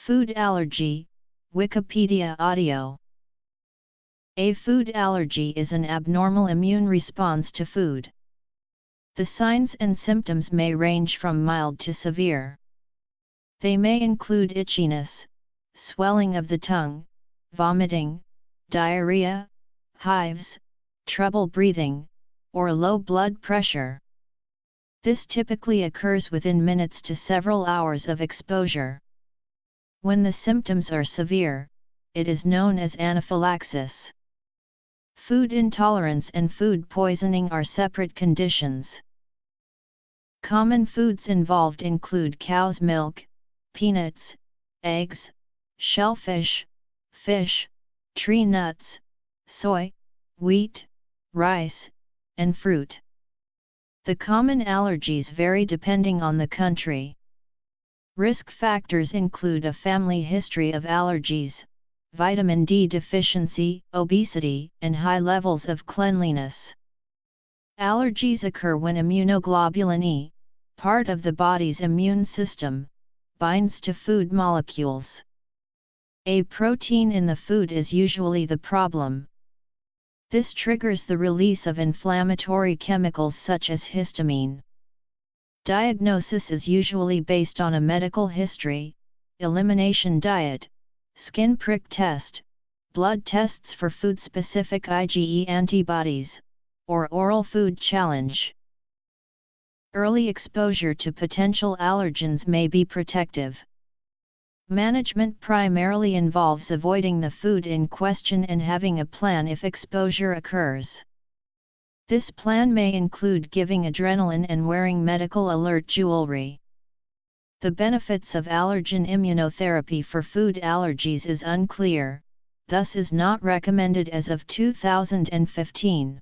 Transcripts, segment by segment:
Food allergy, Wikipedia audio. A food allergy is an abnormal immune response to food. The signs and symptoms may range from mild to severe. They may include itchiness, swelling of the tongue, vomiting, diarrhea, hives, trouble breathing, or low blood pressure. This typically occurs within minutes to several hours of exposure. When the symptoms are severe, it is known as anaphylaxis. Food intolerance and food poisoning are separate conditions. Common foods involved include cow's milk, peanuts, eggs, shellfish, fish, tree nuts, soy, wheat, rice, and fruit. The common allergies vary depending on the country. Risk factors include a family history of allergies, vitamin D deficiency, obesity, and high levels of cleanliness. Allergies occur when immunoglobulin E, part of the body's immune system, binds to food molecules. A protein in the food is usually the problem. This triggers the release of inflammatory chemicals such as histamine. Diagnosis is usually based on a medical history, elimination diet, skin prick test, blood tests for food-specific IgE antibodies, or oral food challenge. Early exposure to potential allergens may be protective. Management primarily involves avoiding the food in question and having a plan if exposure occurs. This plan may include giving adrenaline and wearing medical alert jewelry. The benefits of allergen immunotherapy for food allergies is unclear, thus is not recommended as of 2015.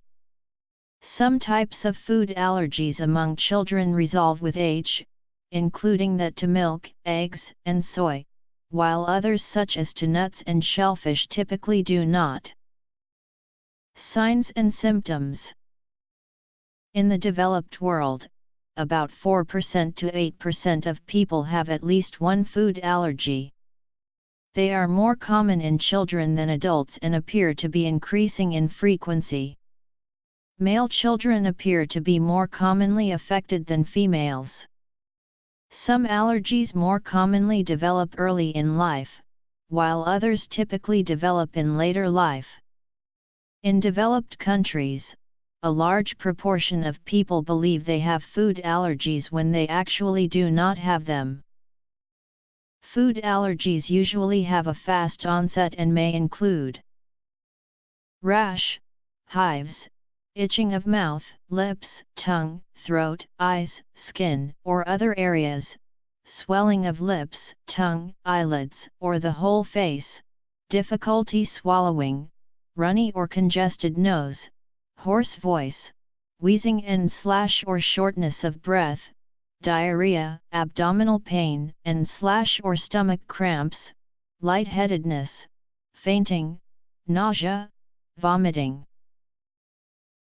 Some types of food allergies among children resolve with age, including that to milk, eggs, and soy, while others such as to nuts and shellfish typically do not. Signs and symptoms. In the developed world, about 4% to 8% of people have at least one food allergy. They are more common in children than adults and appear to be increasing in frequency. Male children appear to be more commonly affected than females. Some allergies more commonly develop early in life, while others typically develop in later life. In developed countries, a large proportion of people believe they have food allergies when they actually do not have them. Food allergies usually have a fast onset and may include rash, hives, itching of mouth, lips, tongue, throat, eyes, skin, or other areas, swelling of lips, tongue, eyelids, or the whole face, difficulty swallowing, runny or congested nose, hoarse voice, wheezing and/or shortness of breath, diarrhea, abdominal pain and/or stomach cramps, lightheadedness, fainting, nausea, vomiting.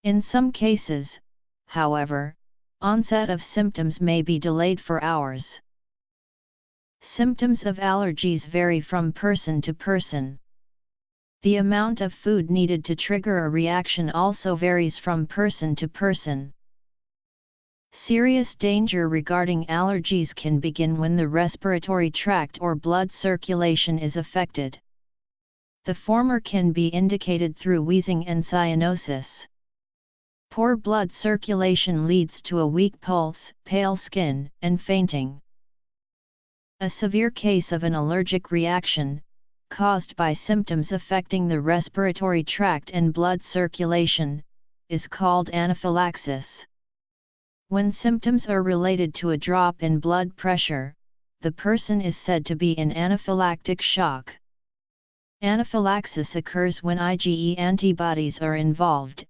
In some cases, however, onset of symptoms may be delayed for hours. Symptoms of allergies vary from person to person. The amount of food needed to trigger a reaction also varies from person to person. Serious danger regarding allergies can begin when the respiratory tract or blood circulation is affected. The former can be indicated through wheezing and cyanosis. Poor blood circulation leads to a weak pulse, pale skin, and fainting. A severe case of an allergic reaction, caused by symptoms affecting the respiratory tract and blood circulation, is called anaphylaxis. When symptoms are related to a drop in blood pressure, the person is said to be in anaphylactic shock. Anaphylaxis occurs when IgE antibodies are involved,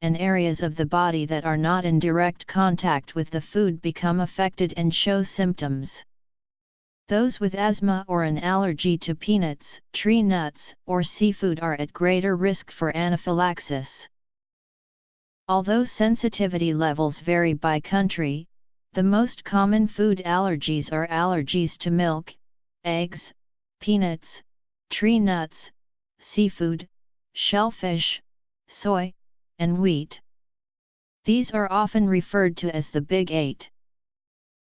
and areas of the body that are not in direct contact with the food become affected and show symptoms. Those with asthma or an allergy to peanuts, tree nuts, or seafood are at greater risk for anaphylaxis. Although sensitivity levels vary by country, the most common food allergies are allergies to milk, eggs, peanuts, tree nuts, seafood, shellfish, soy, and wheat. These are often referred to as the Big Eight.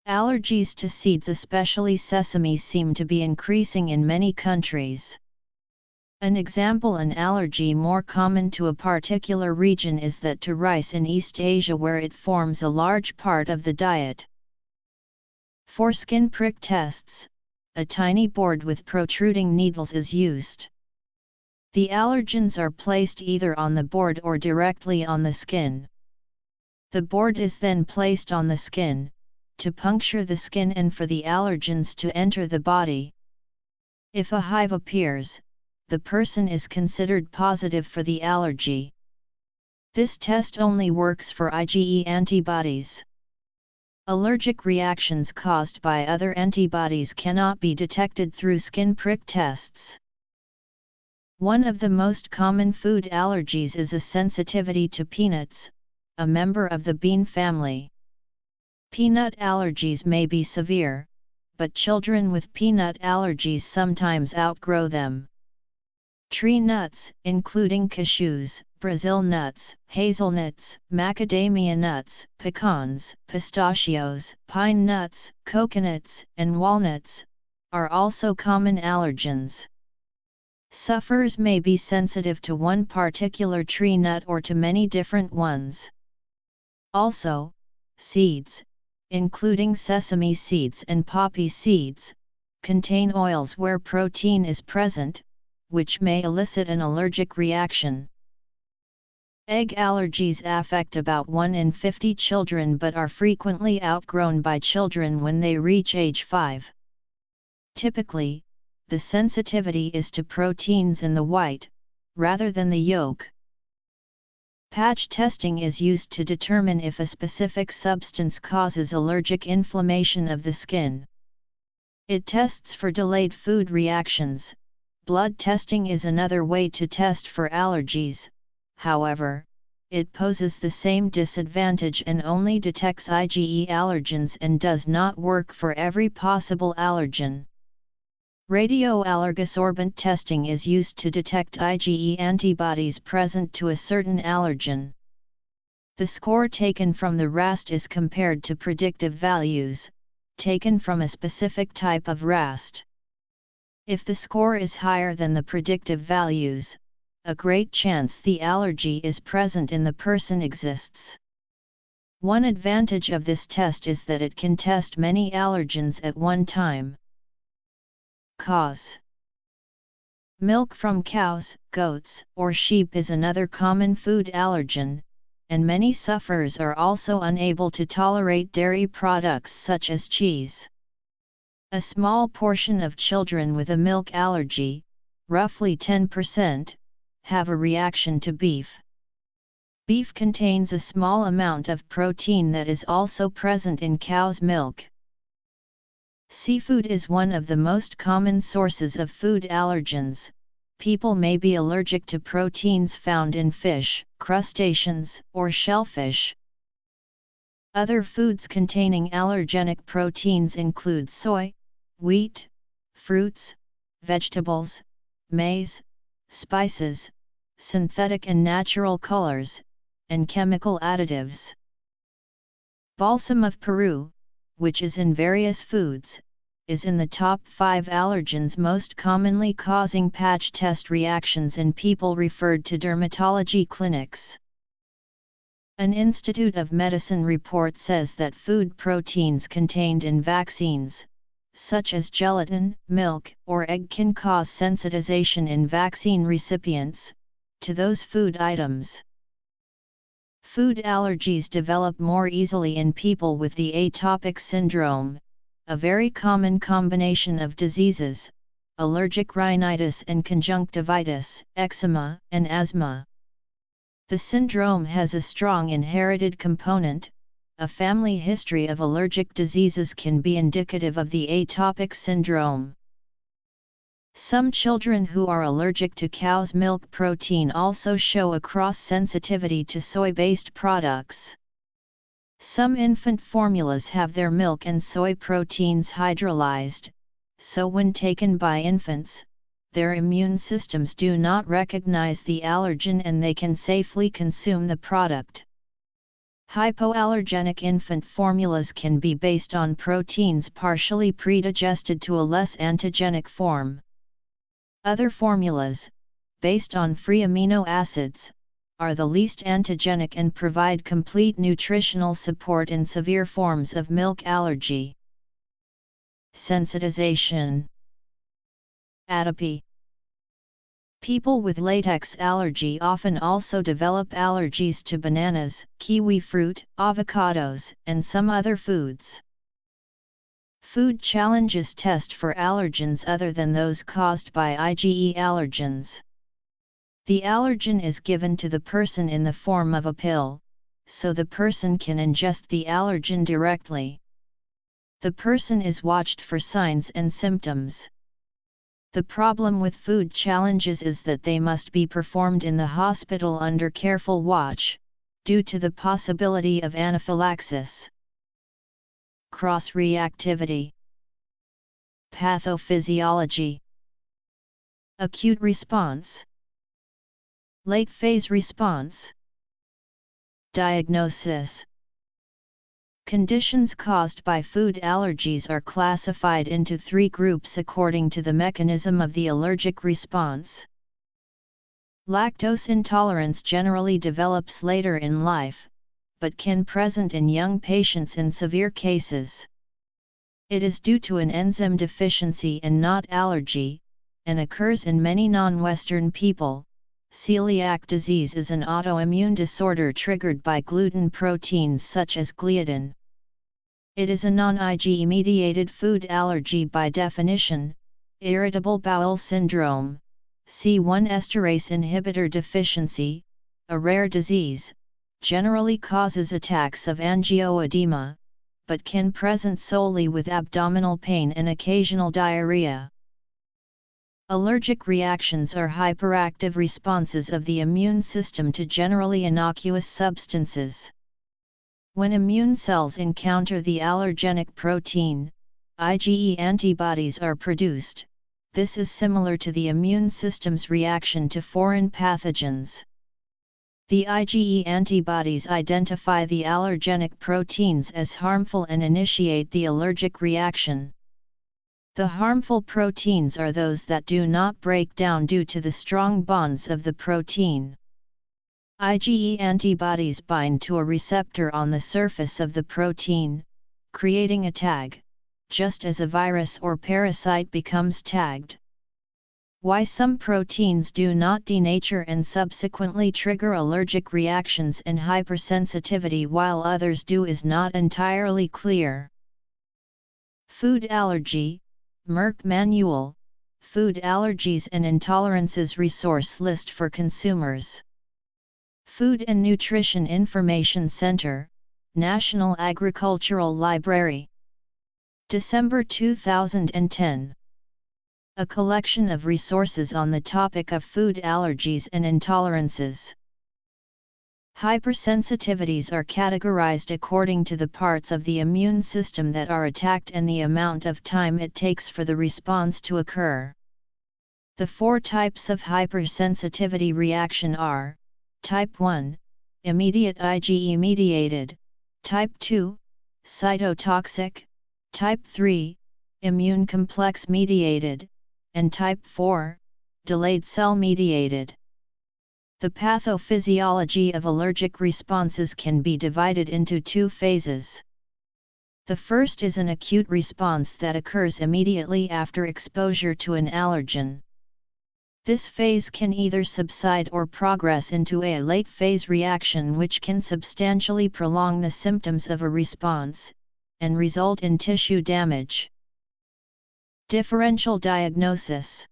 Allergies to seeds, especially sesame, seem to be increasing in many countries. An example, an allergy more common to a particular region is that to rice in East Asia, where it forms a large part of the diet. For skin prick tests, a tiny board with protruding needles is used. The allergens are placed either on the board or directly on the skin. The board is then placed on the skin, to puncture the skin and for the allergens to enter the body. If a hive appears, the person is considered positive for the allergy. This test only works for IgE antibodies. Allergic reactions caused by other antibodies cannot be detected through skin prick tests. One of the most common food allergies is a sensitivity to peanuts, a member of the bean family. Peanut allergies may be severe, but children with peanut allergies sometimes outgrow them. Tree nuts, including cashews, Brazil nuts, hazelnuts, macadamia nuts, pecans, pistachios, pine nuts, coconuts, and walnuts, are also common allergens. Sufferers may be sensitive to one particular tree nut or to many different ones. Also, seeds, including sesame seeds and poppy seeds, contain oils where protein is present, which may elicit an allergic reaction. Egg allergies affect about 1 in 50 children but are frequently outgrown by children when they reach age 5. Typically, the sensitivity is to proteins in the white, rather than the yolk. Patch testing is used to determine if a specific substance causes allergic inflammation of the skin. It tests for delayed food reactions. Blood testing is another way to test for allergies, however, it poses the same disadvantage and only detects IgE allergens and does not work for every possible allergen. Radioallergosorbent testing is used to detect IgE antibodies present to a certain allergen. The score taken from the RAST is compared to predictive values, taken from a specific type of RAST. If the score is higher than the predictive values, a great chance the allergy is present in the person exists. One advantage of this test is that it can test many allergens at one time. Cause. Milk from cows, goats, or sheep is another common food allergen, and many sufferers are also unable to tolerate dairy products such as cheese. A small portion of children with a milk allergy, roughly 10%, have a reaction to beef. Beef contains a small amount of protein that is also present in cow's milk. Seafood is one of the most common sources of food allergens. People may be allergic to proteins found in fish, crustaceans, or shellfish. Other foods containing allergenic proteins include soy, wheat, fruits, vegetables, maize, spices, synthetic and natural colors, and chemical additives. Balsam of Peru, which is in various foods, is in the top 5 allergens most commonly causing patch test reactions in people referred to dermatology clinics. An Institute of Medicine report says that food proteins contained in vaccines, such as gelatin, milk, or egg can cause sensitization in vaccine recipients to those food items. Food allergies develop more easily in people with the atopic syndrome, a very common combination of diseases, allergic rhinitis and conjunctivitis, eczema, and asthma. The syndrome has a strong inherited component. A family history of allergic diseases can be indicative of the atopic syndrome. Some children who are allergic to cow's milk protein also show a cross-sensitivity to soy-based products. Some infant formulas have their milk and soy proteins hydrolyzed, so when taken by infants, their immune systems do not recognize the allergen and they can safely consume the product. Hypoallergenic infant formulas can be based on proteins partially predigested to a less antigenic form. Other formulas, based on free amino acids, are the least antigenic and provide complete nutritional support in severe forms of milk allergy. Sensitization. Atopy. People with latex allergy often also develop allergies to bananas, kiwi fruit, avocados, and some other foods. Food challenges test for allergens other than those caused by IgE allergens. The allergen is given to the person in the form of a pill, so the person can ingest the allergen directly. The person is watched for signs and symptoms. The problem with food challenges is that they must be performed in the hospital under careful watch, due to the possibility of anaphylaxis. Cross-reactivity. Pathophysiology. Acute response. Late phase response. Diagnosis. Conditions caused by food allergies are classified into 3 groups according to the mechanism of the allergic response. Lactose intolerance generally develops later in life, but can present in young patients in severe cases. It is due to an enzyme deficiency and not allergy, and occurs in many non-Western people. Celiac disease is an autoimmune disorder triggered by gluten proteins such as gliadin. It is a non-IgE-mediated food allergy by definition. Irritable bowel syndrome, C1 esterase inhibitor deficiency, a rare disease, generally causes attacks of angioedema, but can present solely with abdominal pain and occasional diarrhea. Allergic reactions are hyperactive responses of the immune system to generally innocuous substances. When immune cells encounter the allergenic protein, IgE antibodies are produced. This is similar to the immune system's reaction to foreign pathogens. The IgE antibodies identify the allergenic proteins as harmful and initiate the allergic reaction. The harmful proteins are those that do not break down due to the strong bonds of the protein. IgE antibodies bind to a receptor on the surface of the protein, creating a tag, just as a virus or parasite becomes tagged. Why some proteins do not denature and subsequently trigger allergic reactions and hypersensitivity while others do is not entirely clear. Food allergy, Merck Manual, Food Allergies and Intolerances Resource List for Consumers. Food and Nutrition Information Center, National Agricultural Library. December 2010. A collection of resources on the topic of food allergies and intolerances. Hypersensitivities are categorized according to the parts of the immune system that are attacked and the amount of time it takes for the response to occur. The 4 types of hypersensitivity reaction are: Type 1, immediate IgE-mediated, Type 2, cytotoxic, Type 3, immune complex-mediated, and Type 4, delayed cell-mediated. The pathophysiology of allergic responses can be divided into 2 phases. The first is an acute response that occurs immediately after exposure to an allergen. This phase can either subside or progress into a late phase reaction which can substantially prolong the symptoms of a response, and result in tissue damage. Differential diagnosis.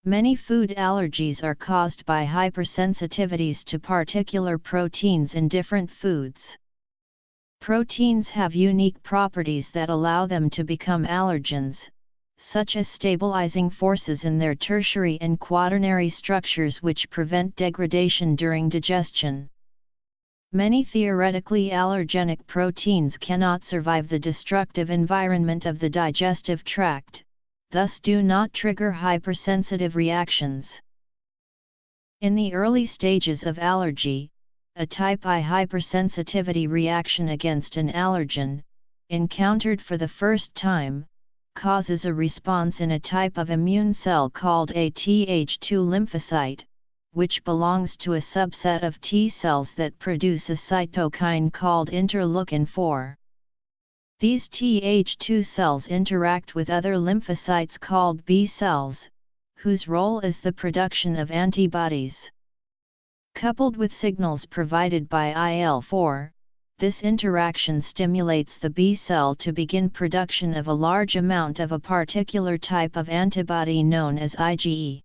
Many food allergies are caused by hypersensitivities to particular proteins in different foods. Proteins have unique properties that allow them to become allergens, such as stabilizing forces in their tertiary and quaternary structures which prevent degradation during digestion. Many theoretically allergenic proteins cannot survive the destructive environment of the digestive tract, thus do not trigger hypersensitive reactions. In the early stages of allergy, a type I hypersensitivity reaction against an allergen, encountered for the first time, causes a response in a type of immune cell called a Th2 lymphocyte, which belongs to a subset of T cells that produce a cytokine called interleukin-4. These Th2 cells interact with other lymphocytes called B cells, whose role is the production of antibodies. Coupled with signals provided by IL-4, this interaction stimulates the B cell to begin production of a large amount of a particular type of antibody known as IgE.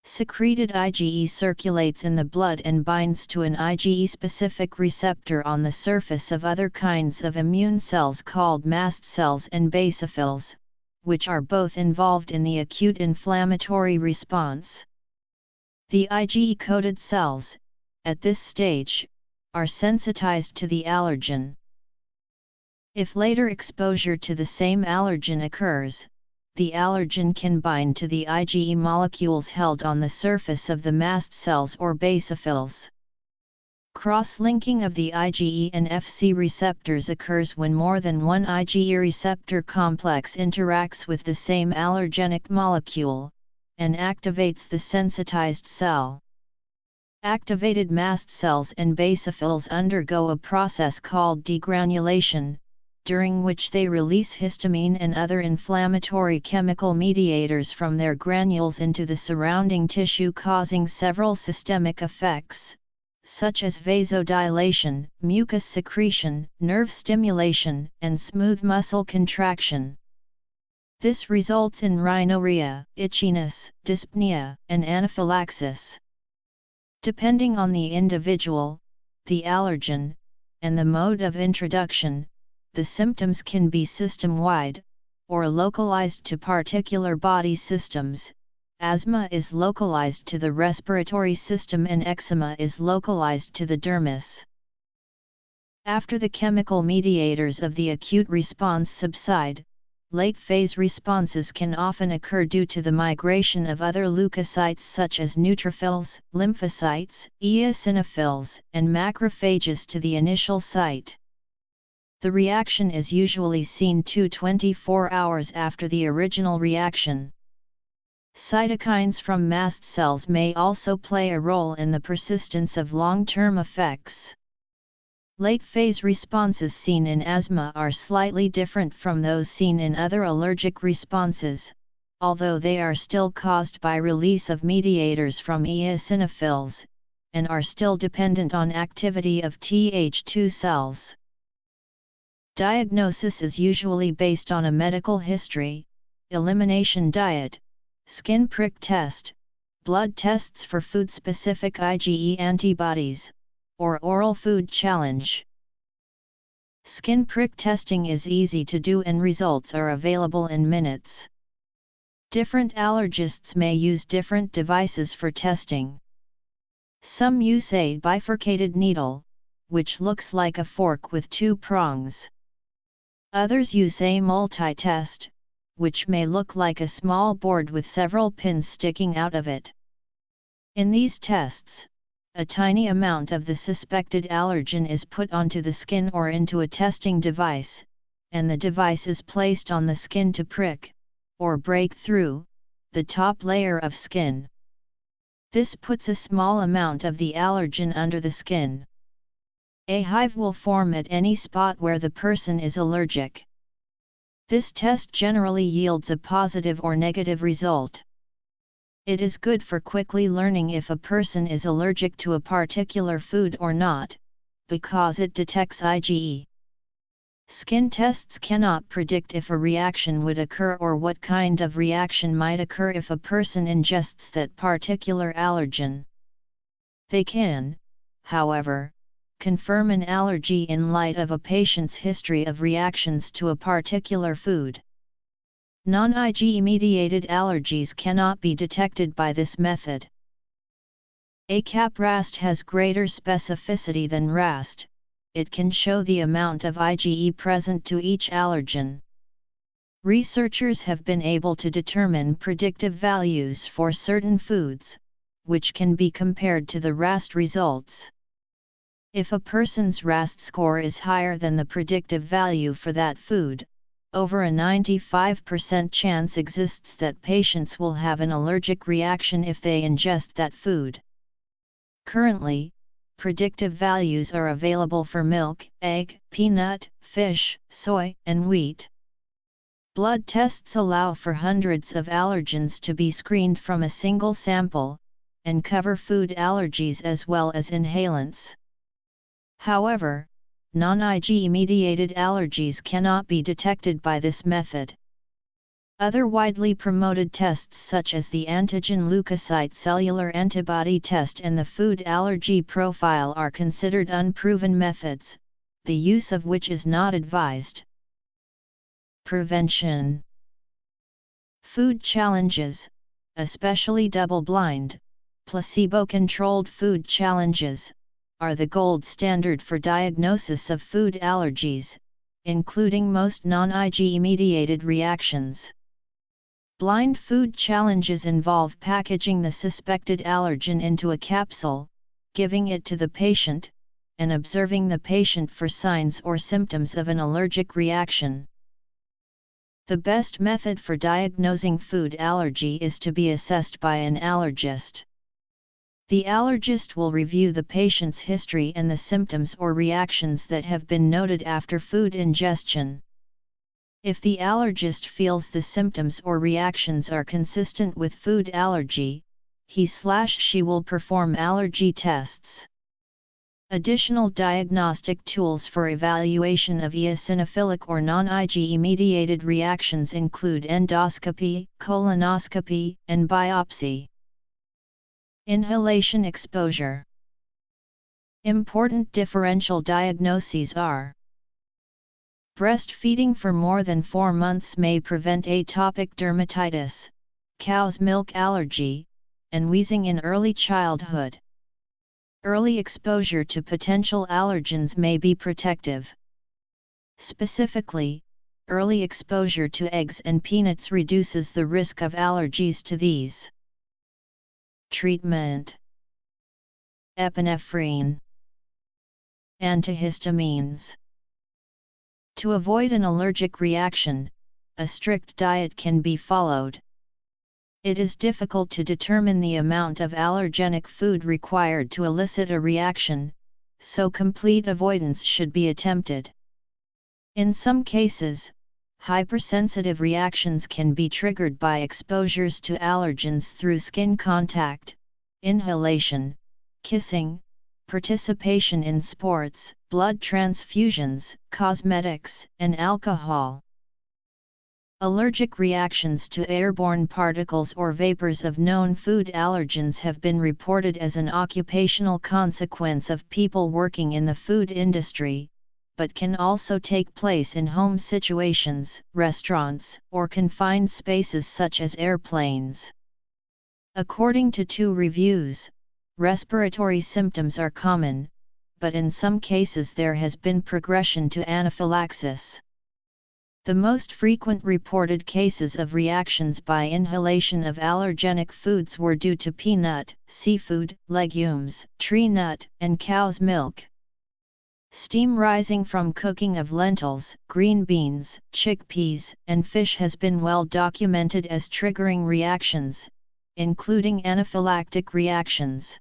Secreted IgE circulates in the blood and binds to an IgE-specific receptor on the surface of other kinds of immune cells called mast cells and basophils, which are both involved in the acute inflammatory response. The IgE-coated cells, at this stage, are sensitized to the allergen. If later exposure to the same allergen occurs, the allergen can bind to the IgE molecules held on the surface of the mast cells or basophils. Cross-linking of the IgE and Fc receptors occurs when more than one IgE receptor complex interacts with the same allergenic molecule, and activates the sensitized cell. Activated mast cells and basophils undergo a process called degranulation, during which they release histamine and other inflammatory chemical mediators from their granules into the surrounding tissue, causing several systemic effects, such as vasodilation, mucus secretion, nerve stimulation, and smooth muscle contraction. This results in rhinorrhea, itchiness, dyspnea, and anaphylaxis. Depending on the individual, the allergen, and the mode of introduction, the symptoms can be system-wide, or localized to particular body systems. Asthma is localized to the respiratory system and eczema is localized to the dermis. After the chemical mediators of the acute response subside, late-phase responses can often occur due to the migration of other leukocytes such as neutrophils, lymphocytes, eosinophils, and macrophages to the initial site. The reaction is usually seen 24 hours after the original reaction. Cytokines from mast cells may also play a role in the persistence of long-term effects. Late-phase responses seen in asthma are slightly different from those seen in other allergic responses, although they are still caused by release of mediators from eosinophils, and are still dependent on activity of Th2 cells. Diagnosis is usually based on a medical history, elimination diet, skin prick test, blood tests for food-specific IgE antibodies, or oral food challenge. Skin prick testing is easy to do and results are available in minutes. Different allergists may use different devices for testing. Some use a bifurcated needle, which looks like a fork with two prongs. Others use a multi-test, which may look like a small board with several pins sticking out of it. In these tests, a tiny amount of the suspected allergen is put onto the skin or into a testing device, and the device is placed on the skin to prick, or break through, the top layer of skin. This puts a small amount of the allergen under the skin. A hive will form at any spot where the person is allergic. This test generally yields a positive or negative result. It is good for quickly learning if a person is allergic to a particular food or not, because it detects IgE. Skin tests cannot predict if a reaction would occur or what kind of reaction might occur if a person ingests that particular allergen. They can, however, confirm an allergy in light of a patient's history of reactions to a particular food. Non-IgE-mediated allergies cannot be detected by this method. ACAP-RAST has greater specificity than RAST. It can show the amount of IgE present to each allergen. Researchers have been able to determine predictive values for certain foods, which can be compared to the RAST results. If a person's RAST score is higher than the predictive value for that food, over a 95% chance exists that patients will have an allergic reaction if they ingest that food. Currently, predictive values are available for milk, egg, peanut, fish, soy, and wheat. Blood tests allow for hundreds of allergens to be screened from a single sample, and cover food allergies as well as inhalants. However, non-IgE-mediated allergies cannot be detected by this method. Other widely promoted tests such as the antigen leukocyte cellular antibody test and the food allergy profile are considered unproven methods, the use of which is not advised. Prevention. Food challenges, especially double-blind, placebo-controlled food challenges, are the gold standard for diagnosis of food allergies, including most non-IgE-mediated reactions. Blind food challenges involve packaging the suspected allergen into a capsule, giving it to the patient, and observing the patient for signs or symptoms of an allergic reaction. The best method for diagnosing food allergy is to be assessed by an allergist. The allergist will review the patient's history and the symptoms or reactions that have been noted after food ingestion. If the allergist feels the symptoms or reactions are consistent with food allergy, he/she will perform allergy tests. Additional diagnostic tools for evaluation of eosinophilic or non-IgE-mediated reactions include endoscopy, colonoscopy, and biopsy. Inhalation exposure. Important differential diagnoses are: breastfeeding for more than 4 months may prevent atopic dermatitis, cow's milk allergy, and wheezing in early childhood. Early exposure to potential allergens may be protective. Specifically, early exposure to eggs and peanuts reduces the risk of allergies to these. Treatment. Epinephrine. Antihistamines. To avoid an allergic reaction, a strict diet can be followed. It is difficult to determine the amount of allergenic food required to elicit a reaction, so complete avoidance should be attempted. In some cases, hypersensitive reactions can be triggered by exposures to allergens through skin contact, inhalation, kissing, participation in sports, blood transfusions, cosmetics, and alcohol. Allergic reactions to airborne particles or vapors of known food allergens have been reported as an occupational consequence of people working in the food industry, but can also take place in home situations, restaurants, or confined spaces such as airplanes. According to 2 reviews, respiratory symptoms are common, but in some cases there has been progression to anaphylaxis. The most frequent reported cases of reactions by inhalation of allergenic foods were due to peanut, seafood, legumes, tree nut, and cow's milk. Steam rising from cooking of lentils, green beans, chickpeas, and fish has been well documented as triggering reactions, including anaphylactic reactions.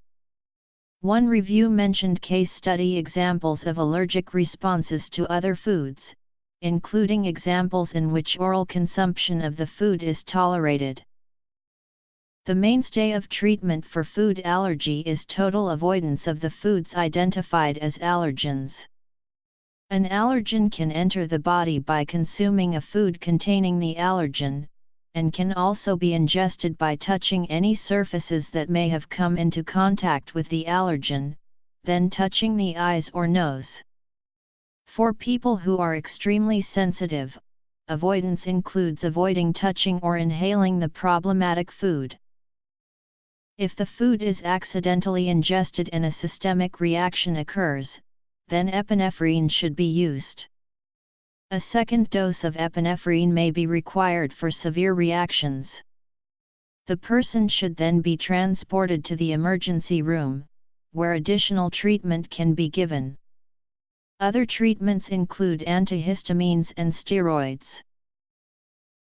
One review mentioned case study examples of allergic responses to other foods, including examples in which oral consumption of the food is tolerated. The mainstay of treatment for food allergy is total avoidance of the foods identified as allergens. An allergen can enter the body by consuming a food containing the allergen, and can also be ingested by touching any surfaces that may have come into contact with the allergen, then touching the eyes or nose. For people who are extremely sensitive, avoidance includes avoiding touching or inhaling the problematic food. If the food is accidentally ingested and a systemic reaction occurs, then epinephrine should be used. A second dose of epinephrine may be required for severe reactions. The person should then be transported to the emergency room, where additional treatment can be given. Other treatments include antihistamines and steroids.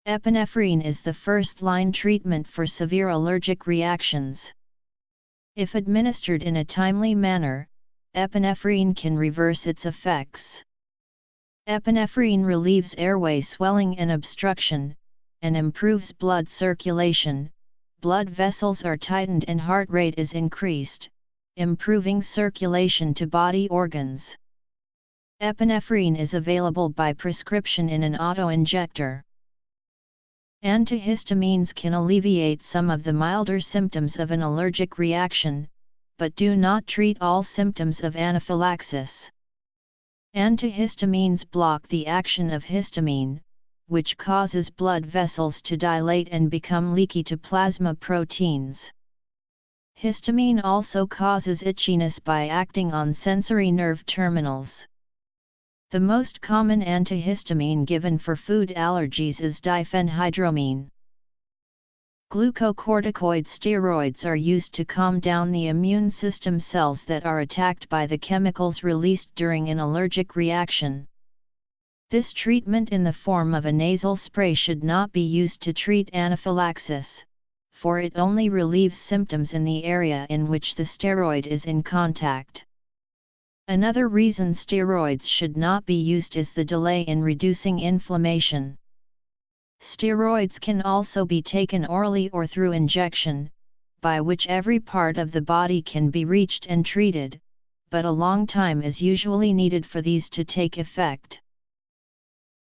Epinephrine is the first-line treatment for severe allergic reactions. If administered in a timely manner, epinephrine can reverse its effects. Epinephrine relieves airway swelling and obstruction, and improves blood circulation. Blood vessels are tightened and heart rate is increased, improving circulation to body organs. Epinephrine is available by prescription in an auto-injector. Antihistamines can alleviate some of the milder symptoms of an allergic reaction, but do not treat all symptoms of anaphylaxis. Antihistamines block the action of histamine, which causes blood vessels to dilate and become leaky to plasma proteins. Histamine also causes itchiness by acting on sensory nerve terminals. The most common antihistamine given for food allergies is diphenhydramine. Glucocorticoid steroids are used to calm down the immune system cells that are attacked by the chemicals released during an allergic reaction. This treatment in the form of a nasal spray should not be used to treat anaphylaxis, for it only relieves symptoms in the area in which the steroid is in contact. Another reason steroids should not be used is the delay in reducing inflammation. Steroids can also be taken orally or through injection, by which every part of the body can be reached and treated, but a long time is usually needed for these to take effect.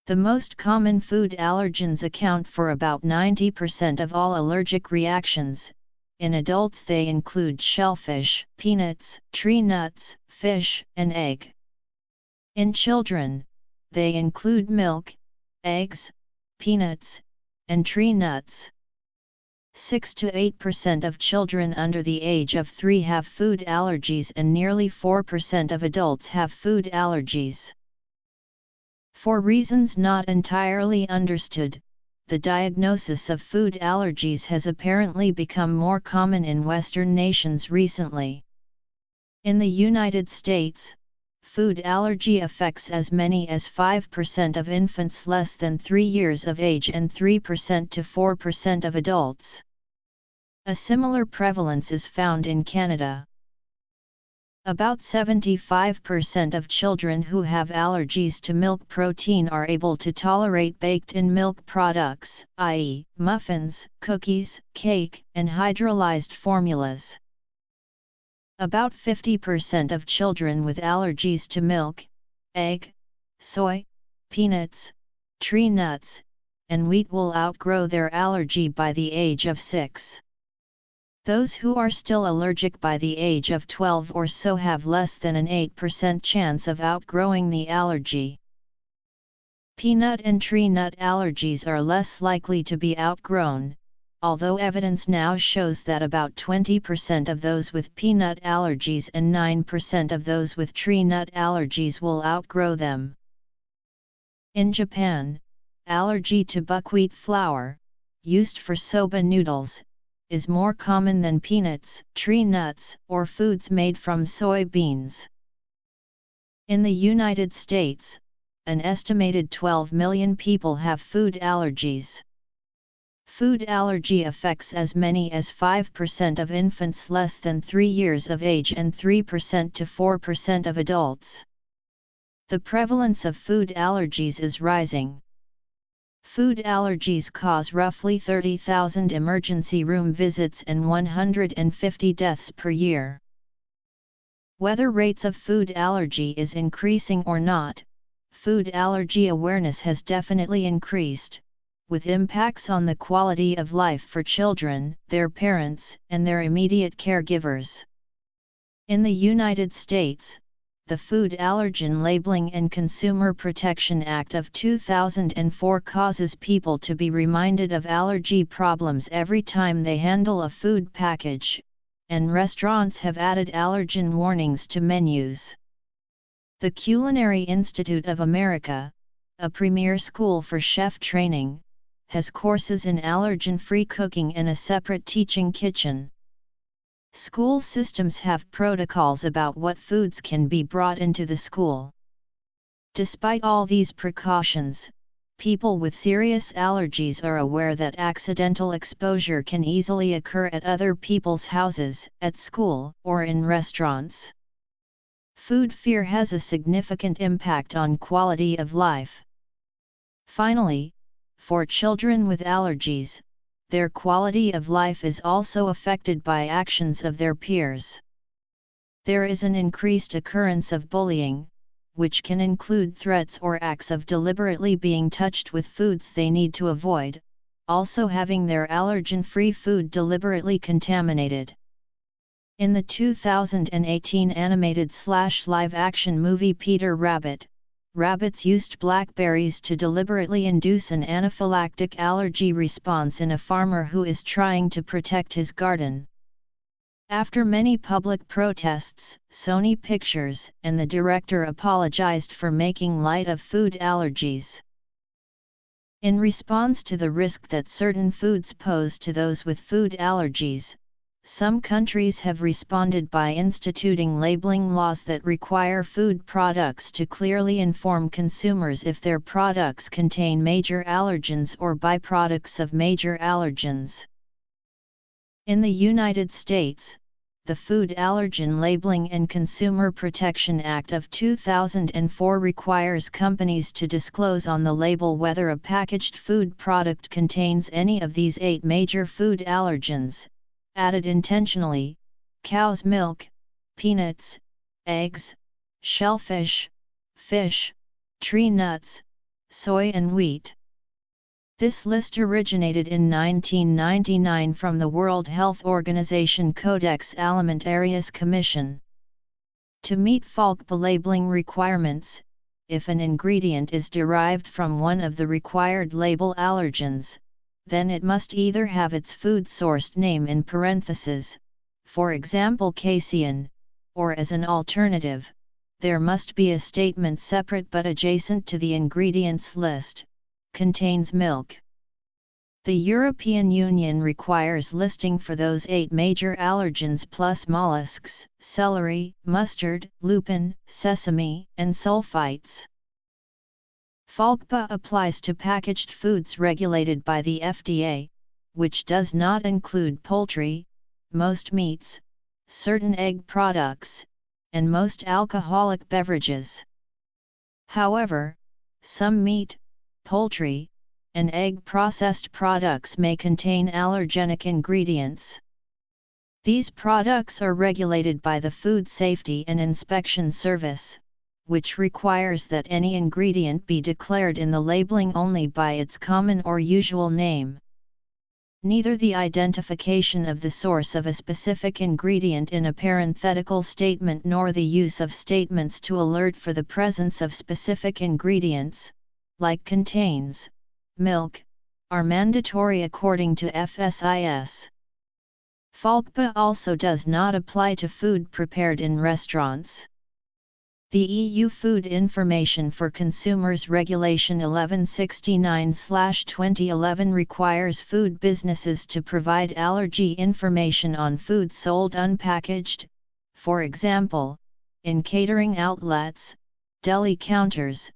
The most common food allergens account for about 90% of all allergic reactions. In adults they include shellfish, peanuts, tree nuts, fish, and egg. In children, they include milk, eggs, peanuts, and tree nuts. 6 to 8% of children under the age of 3 have food allergies and nearly 4% of adults have food allergies. For reasons not entirely understood, the diagnosis of food allergies has apparently become more common in Western nations recently. In the United States, food allergy affects as many as 5% of infants less than 3 years of age and 3% to 4% of adults. A similar prevalence is found in Canada. About 75% of children who have allergies to milk protein are able to tolerate baked-in milk products, i.e., muffins, cookies, cake, and hydrolyzed formulas. About 50% of children with allergies to milk, egg, soy, peanuts, tree nuts, and wheat will outgrow their allergy by the age of 6. Those who are still allergic by the age of 12 or so have less than an 8% chance of outgrowing the allergy. Peanut and tree nut allergies are less likely to be outgrown, although evidence now shows that about 20% of those with peanut allergies and 9% of those with tree nut allergies will outgrow them. In Japan, allergy to buckwheat flour, used for soba noodles, is more common than peanuts, tree nuts, or foods made from soybeans. In the United States, an estimated 12 million people have food allergies. Food allergy affects as many as 5% of infants less than 3 years of age and 3% to 4% of adults. The prevalence of food allergies is rising. Food allergies cause roughly 30,000 emergency room visits and 150 deaths per year. Whether rates of food allergy is increasing or not, food allergy awareness has definitely increased, with impacts on the quality of life for children, their parents, and their immediate caregivers. In the United States, the Food Allergen Labeling and Consumer Protection Act of 2004 causes people to be reminded of allergy problems every time they handle a food package, and restaurants have added allergen warnings to menus. The Culinary Institute of America, a premier school for chef training, has courses in allergen-free cooking and a separate teaching kitchen. School systems have protocols about what foods can be brought into the school. Despite all these precautions, people with serious allergies are aware that accidental exposure can easily occur at other people's houses, at school, or in restaurants. Food fear has a significant impact on quality of life. Finally, for children with allergies, their quality of life is also affected by actions of their peers. There is an increased occurrence of bullying, which can include threats or acts of deliberately being touched with foods they need to avoid, also having their allergen-free food deliberately contaminated. In the 2018 animated/live-action movie Peter Rabbit, rabbits used blackberries to deliberately induce an anaphylactic allergy response in a farmer who is trying to protect his garden. After many public protests, Sony Pictures and the director apologized for making light of food allergies. In response to the risk that certain foods pose to those with food allergies, some countries have responded by instituting labeling laws that require food products to clearly inform consumers if their products contain major allergens or byproducts of major allergens. In the United States, the Food Allergen Labeling and Consumer Protection Act of 2004 requires companies to disclose on the label whether a packaged food product contains any of these 8 major food allergens, added intentionally: cow's milk, peanuts, eggs, shellfish, fish, tree nuts, soy and wheat. This list originated in 1999 from the World Health Organization Codex Alimentarius Commission. To meet FALCPA labeling requirements, if an ingredient is derived from one of the required label allergens, then it must either have its food source name in parentheses, for example casein, or as an alternative, there must be a statement separate but adjacent to the ingredients list, contains milk. The European Union requires listing for those 8 major allergens plus mollusks, celery, mustard, lupin, sesame, and sulfites. FALCPA applies to packaged foods regulated by the FDA, which does not include poultry, most meats, certain egg products, and most alcoholic beverages. However, some meat, poultry, and egg processed products may contain allergenic ingredients. These products are regulated by the Food Safety and Inspection Service, which requires that any ingredient be declared in the labeling only by its common or usual name. Neither the identification of the source of a specific ingredient in a parenthetical statement nor the use of statements to alert for the presence of specific ingredients, like contains milk, are mandatory according to FSIS. FALCPA also does not apply to food prepared in restaurants. The EU Food Information for Consumers Regulation 1169/2011 requires food businesses to provide allergy information on food sold unpackaged, for example, in catering outlets, deli counters,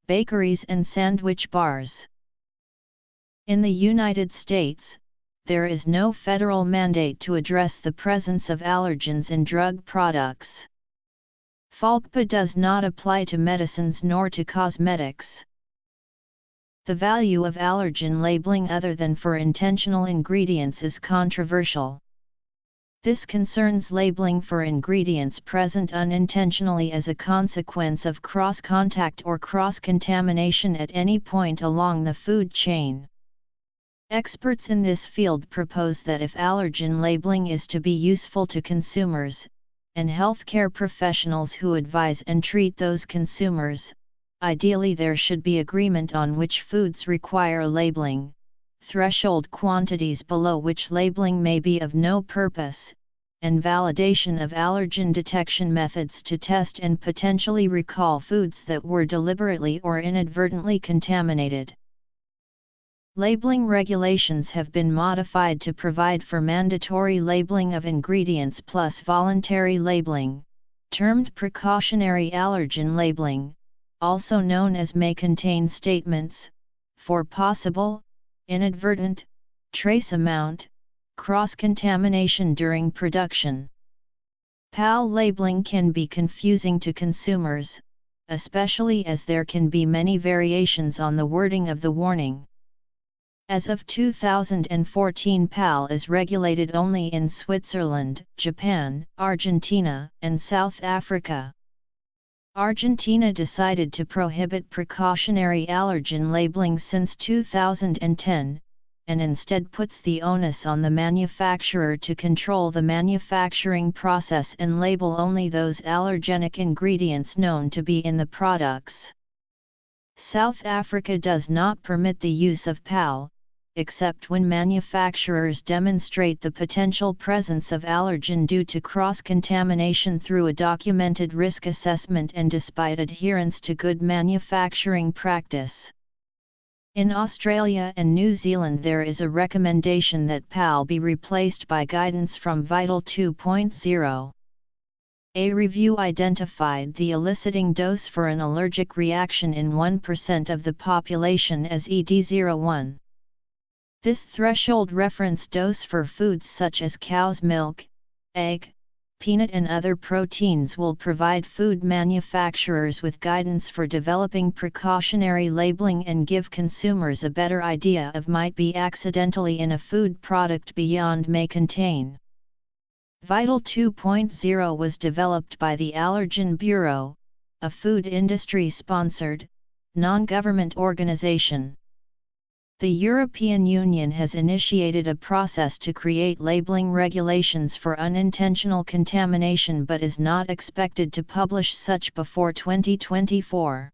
bakeries and sandwich bars. In the United States, there is no federal mandate to address the presence of allergens in drug products. FALCPA does not apply to medicines nor to cosmetics. The value of allergen labeling other than for intentional ingredients is controversial. This concerns labeling for ingredients present unintentionally as a consequence of cross-contact or cross-contamination at any point along the food chain. Experts in this field propose that if allergen labeling is to be useful to consumers, and healthcare professionals who advise and treat those consumers. Ideally, there should be agreement on which foods require labeling, threshold quantities below which labeling may be of no purpose, and validation of allergen detection methods to test and potentially recall foods that were deliberately or inadvertently contaminated. Labeling regulations have been modified to provide for mandatory labeling of ingredients plus voluntary labeling, termed precautionary allergen labeling, also known as may contain statements, for possible, inadvertent, trace amount, cross-contamination during production. PAL labeling can be confusing to consumers, especially as there can be many variations on the wording of the warning. As of 2014, PAL is regulated only in Switzerland, Japan, Argentina, and South Africa. Argentina decided to prohibit precautionary allergen labeling since 2010, and instead puts the onus on the manufacturer to control the manufacturing process and label only those allergenic ingredients known to be in the products. South Africa does not permit the use of PAL, except when manufacturers demonstrate the potential presence of allergen due to cross-contamination through a documented risk assessment and despite adherence to good manufacturing practice. In Australia and New Zealand, there is a recommendation that PAL be replaced by guidance from Vital 2.0. A review identified the eliciting dose for an allergic reaction in 1% of the population as ED01. This threshold reference dose for foods such as cow's milk, egg, peanut and other proteins will provide food manufacturers with guidance for developing precautionary labeling and give consumers a better idea of might be accidentally in a food product beyond may contain. Vital 2.0 was developed by the Allergen Bureau, a food industry-sponsored, non-government organization. The European Union has initiated a process to create labeling regulations for unintentional contamination but is not expected to publish such before 2024.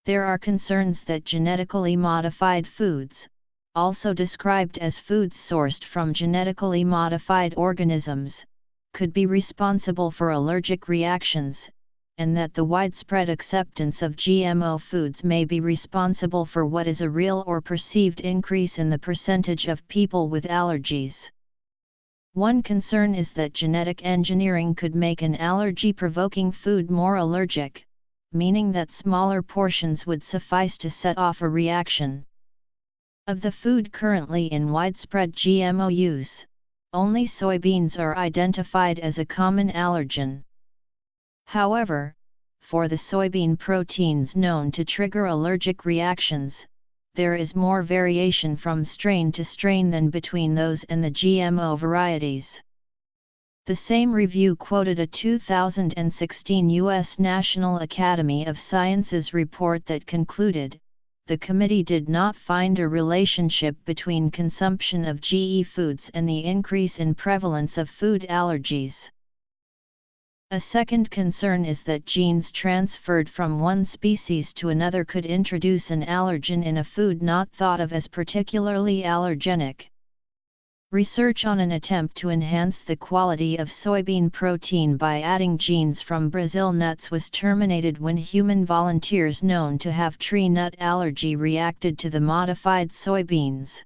There are concerns that genetically modified foods, also described as foods sourced from genetically modified organisms, could be responsible for allergic reactions, and that the widespread acceptance of GMO foods may be responsible for what is a real or perceived increase in the percentage of people with allergies. One concern is that genetic engineering could make an allergy-provoking food more allergic, meaning that smaller portions would suffice to set off a reaction. Of the food currently in widespread GMO use, only soybeans are identified as a common allergen. However, for the soybean proteins known to trigger allergic reactions, there is more variation from strain to strain than between those and the GMO varieties. The same review quoted a 2016 U.S. National Academy of Sciences report that concluded, the committee did not find a relationship between consumption of GE foods and the increase in prevalence of food allergies. A second concern is that genes transferred from one species to another could introduce an allergen in a food not thought of as particularly allergenic. Research on an attempt to enhance the quality of soybean protein by adding genes from Brazil nuts was terminated when human volunteers known to have tree nut allergy reacted to the modified soybeans.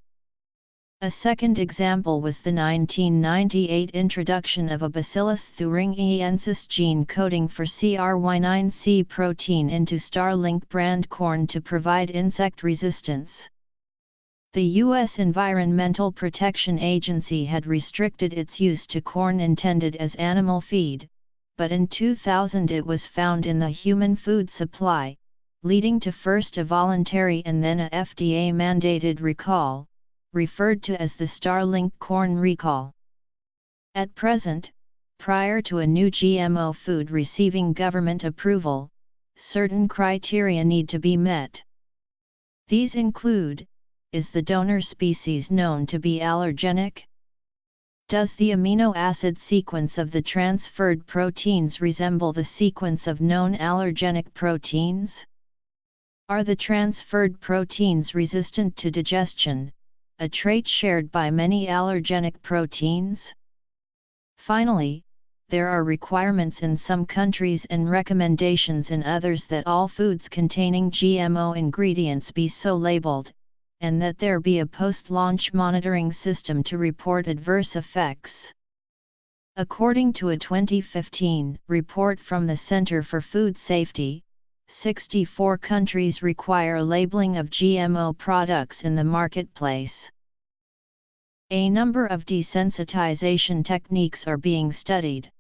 A second example was the 1998 introduction of a Bacillus thuringiensis gene coding for CRY9C protein into Starlink brand corn to provide insect resistance. The U.S. Environmental Protection Agency had restricted its use to corn intended as animal feed, but in 2000 it was found in the human food supply, leading to first a voluntary and then a FDA-mandated recall, referred to as the Starlink corn recall. At present, prior to a new GMO food receiving government approval, certain criteria need to be met. These include: is the donor species known to be allergenic? Does the amino acid sequence of the transferred proteins resemble the sequence of known allergenic proteins? Are the transferred proteins resistant to digestion, a trait shared by many allergenic proteins? Finally, there are requirements in some countries and recommendations in others that all foods containing GMO ingredients be so labeled, and that there be a post-launch monitoring system to report adverse effects. According to a 2015 report from the Center for Food Safety, 64 countries require labeling of GMO products in the marketplace. A number of desensitization techniques are being studied.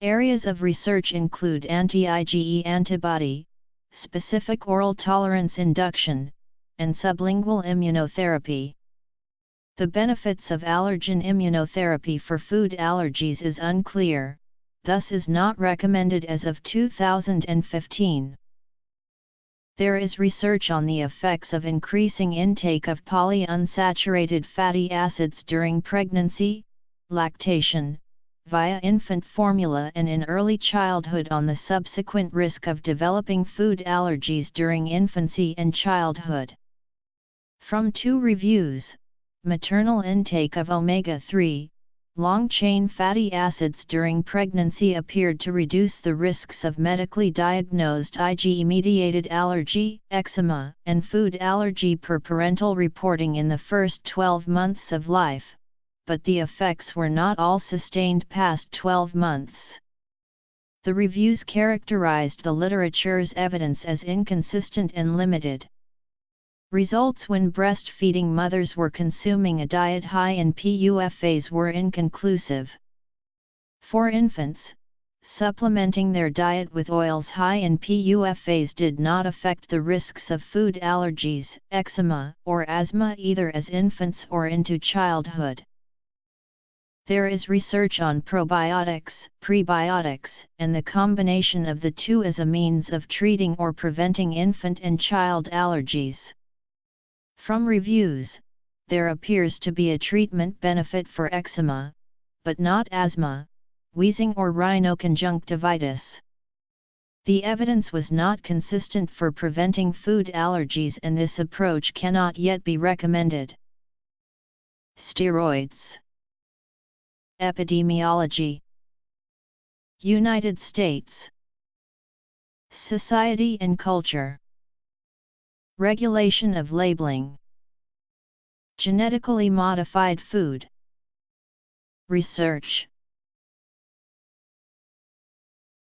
Areas of research include anti-IgE antibody, specific oral tolerance induction, and sublingual immunotherapy. The benefits of allergen immunotherapy for food allergies is unclear, thus is not recommended as of 2015. There is research on the effects of increasing intake of polyunsaturated fatty acids during pregnancy, lactation, via infant formula and in early childhood on the subsequent risk of developing food allergies during infancy and childhood. From 2 reviews, maternal intake of omega-3, long-chain fatty acids during pregnancy appeared to reduce the risks of medically diagnosed IgE-mediated allergy, eczema, and food allergy per parental reporting in the first 12 months of life, but the effects were not all sustained past 12 months. The reviews characterized the literature's evidence as inconsistent and limited. Results when breastfeeding mothers were consuming a diet high in PUFAs were inconclusive. For infants, supplementing their diet with oils high in PUFAs did not affect the risks of food allergies, eczema, or asthma either as infants or into childhood. There is research on probiotics, prebiotics, and the combination of the two as a means of treating or preventing infant and child allergies. From reviews, there appears to be a treatment benefit for eczema, but not asthma, wheezing or rhinoconjunctivitis. The evidence was not consistent for preventing food allergies and this approach cannot yet be recommended. Steroids. Epidemiology. United States. Society and culture. Regulation of labeling. Genetically modified food. Research.